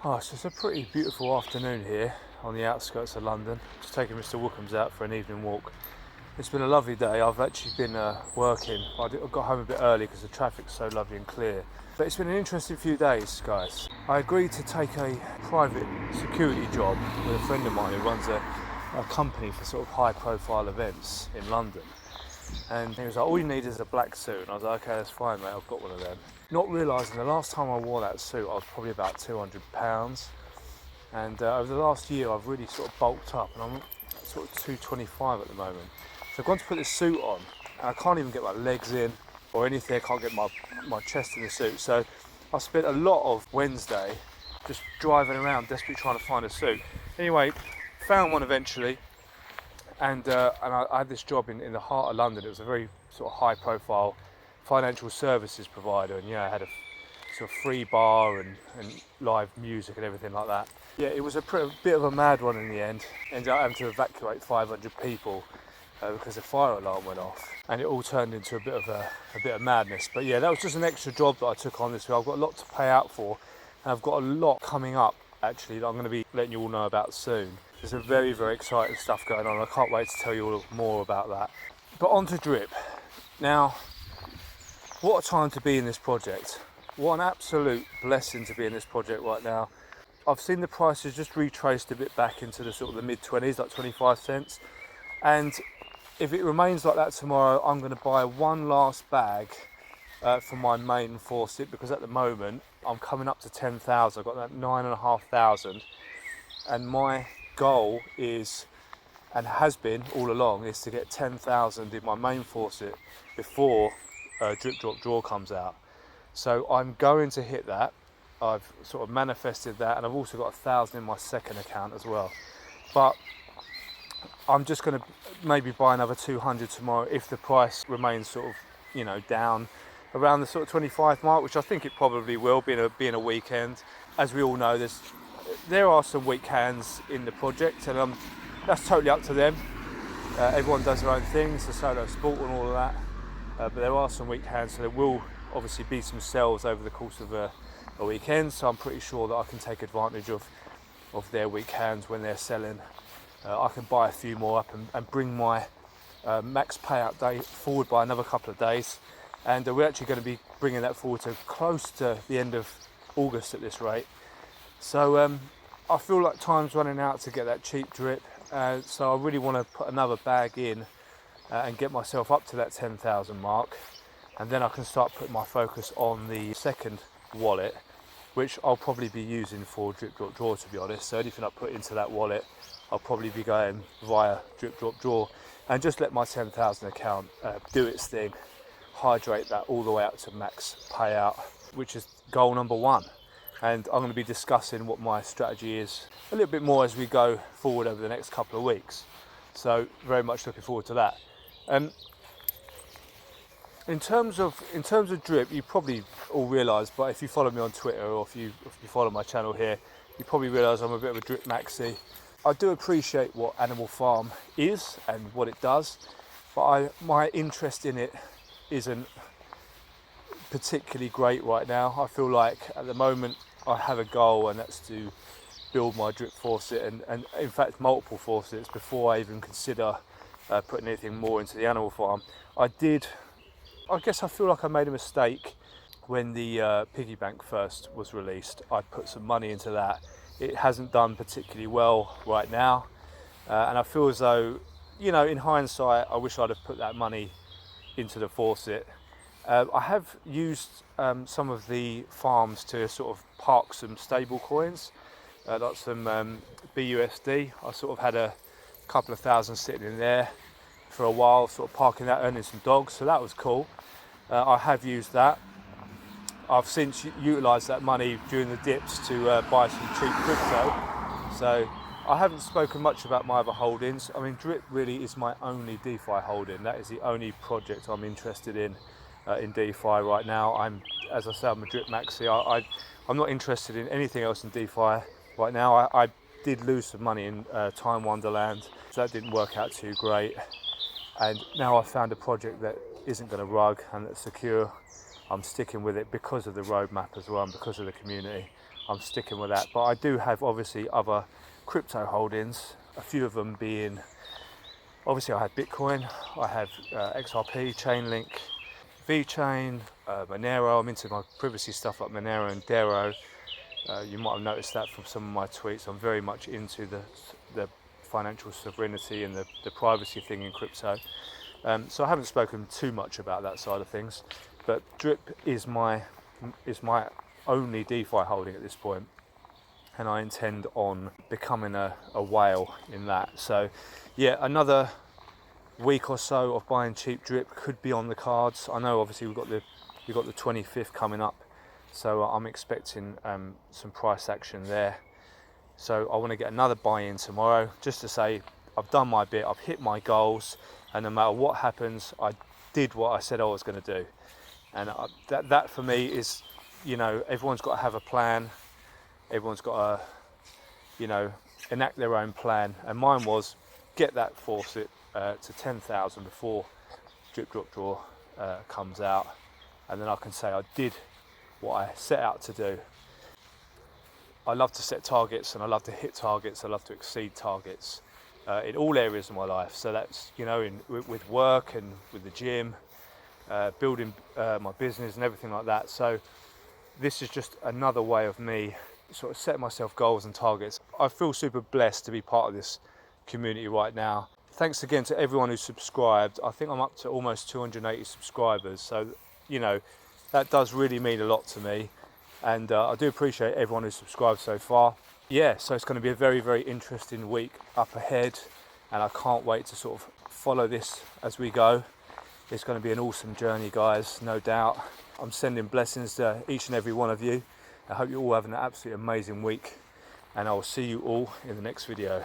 Oh, so it's a pretty beautiful afternoon here on the outskirts of London. Just taking Mr. Wookham's out for an evening walk. It's been a lovely day. I've actually been working. I got home a bit early because the traffic's so lovely and clear. But it's been an interesting few days, guys. I agreed to take a private security job with a friend of mine who runs a company for sort of high-profile events in London. And he was like, all you need is a black suit. And I was like, okay, that's fine, mate, I've got one of them. Not realising the last time I wore that suit, I was probably about 200 pounds. And over the last year, I've really sort of bulked up, and I'm sort of 225 at the moment. So I've gone to put this suit on, and I can't even get my legs in or anything. I can't get my chest in the suit. So I spent a lot of Wednesday just driving around, desperately trying to find a suit. Anyway, found one eventually. And I had this job in the heart of London. It was a very sort of high-profile financial services provider, and I had a sort of free bar and live music and everything like that. Yeah, it was a bit of a mad one in the end. Ended up having to evacuate 500 people because the fire alarm went off, and it all turned into a bit of madness. But yeah, that was just an extra job that I took on this week. I've got a lot to pay out for, and I've got a lot coming up actually that I'm going to be letting you all know about soon. There's some very, very exciting stuff going on. I can't wait to tell you all more about that. But on to DRIP. Now, what a time to be in this project. What an absolute blessing to be in this project right now. I've seen the prices just retraced a bit back into the sort of the mid-20s, like 25 cents. And if it remains like that tomorrow, I'm going to buy one last bag for my main faucet, because at the moment I'm coming up to 10,000. I've got that 9,500, and my goal is, and has been all along, is to get 10,000 in my main faucet before Drip Drop Draw comes out. So I'm going to hit that. I've sort of manifested that, and I've also got 1,000 in my second account as well. But I'm just going to maybe buy another 200 tomorrow if the price remains sort of, down around the sort of 25 mark, which I think it probably will, being a weekend. As we all know, there are some weak hands in the project, and that's totally up to them. Everyone does their own things, the solo sport and all of that. But there are some weak hands, so there will obviously be some sales over the course of a weekend. So I'm pretty sure that I can take advantage of their weak hands when they're selling. I can buy a few more up and bring my max payout date forward by another couple of days. And we're actually going to be bringing that forward to close to the end of August at this rate. So I feel like time's running out to get that cheap drip. So I really want to put another bag in and get myself up to that 10,000 mark. And then I can start putting my focus on the second wallet, which I'll probably be using for Drip Drop Draw, to be honest. So anything I put into that wallet, I'll probably be going via Drip Drop Draw, and just let my 10,000 account do its thing, hydrate that all the way up to max payout, which is goal number one. And I'm going to be discussing what my strategy is a little bit more as we go forward over the next couple of weeks. So very much looking forward to that. In terms of drip, you probably all realise, but if you follow me on Twitter or if you follow my channel here, you probably realise I'm a bit of a drip maxi. I do appreciate what Animal Farm is and what it does, but my interest in it isn't particularly great right now. I feel like at the moment I have a goal, and that's to build my drip faucet and in fact multiple faucets before I even consider putting anything more into the Animal Farm. I guess I feel like I made a mistake when the piggy bank first was released. I put some money into that. It hasn't done particularly well right now, and I feel as though, in hindsight, I wish I'd have put that money into the faucet. I have used some of the farms to sort of park some stable coins, like some BUSD. I sort of had a couple of thousand sitting in there for a while, sort of parking that, earning some dogs, so that was cool. I have used that. I've since utilised that money during the dips to buy some cheap crypto. So I haven't spoken much about my other holdings. I mean, Drip really is my only DeFi holding. That is the only project I'm interested in DeFi right now. As I say, I'm a Drip maxi. I'm not interested in anything else in DeFi right now. I did lose some money in Time Wonderland, so that didn't work out too great. And now I've found a project that isn't going to rug and that's secure. I'm sticking with it because of the roadmap as well, and because of the community. I'm sticking with that. But I do have obviously other crypto holdings, a few of them being, obviously I have Bitcoin, I have XRP, Chainlink, VeChain, Monero. I'm into my privacy stuff like Monero and Dero. You might have noticed that from some of my tweets. I'm very much into the financial sovereignty and the privacy thing in crypto. So I haven't spoken too much about that side of things, but DRIP is my only DeFi holding at this point, and I intend on becoming a whale in that. So yeah, another week or so of buying cheap DRIP could be on the cards. I know obviously we've got the 25th coming up, so I'm expecting some price action there. So I want to get another buy-in tomorrow, just to say I've done my bit, I've hit my goals, and no matter what happens, I did what I said I was going to do. And that for me is, you know, everyone's got to have a plan. Everyone's got to, you know, enact their own plan. And mine was get that faucet to 10,000 before Drip Drop Draw comes out, and then I can say I did what I set out to do. I love to set targets, and I love to hit targets. I love to exceed targets in all areas of my life. So that's, you know, with work and with the gym, building my business and everything like that. So this is just another way of me sort of setting myself goals and targets. I feel super blessed to be part of this community right now. Thanks again to everyone who subscribed. I think I'm up to almost 280 subscribers. So, you know, that does really mean a lot to me. And I do appreciate everyone who's subscribed so far. Yeah, so it's going to be a very, very interesting week up ahead, and I can't wait to sort of follow this as we go. It's going to be an awesome journey, guys, no doubt. I'm sending blessings to each and every one of you. I hope you all have an absolutely amazing week, and I will see you all in the next video.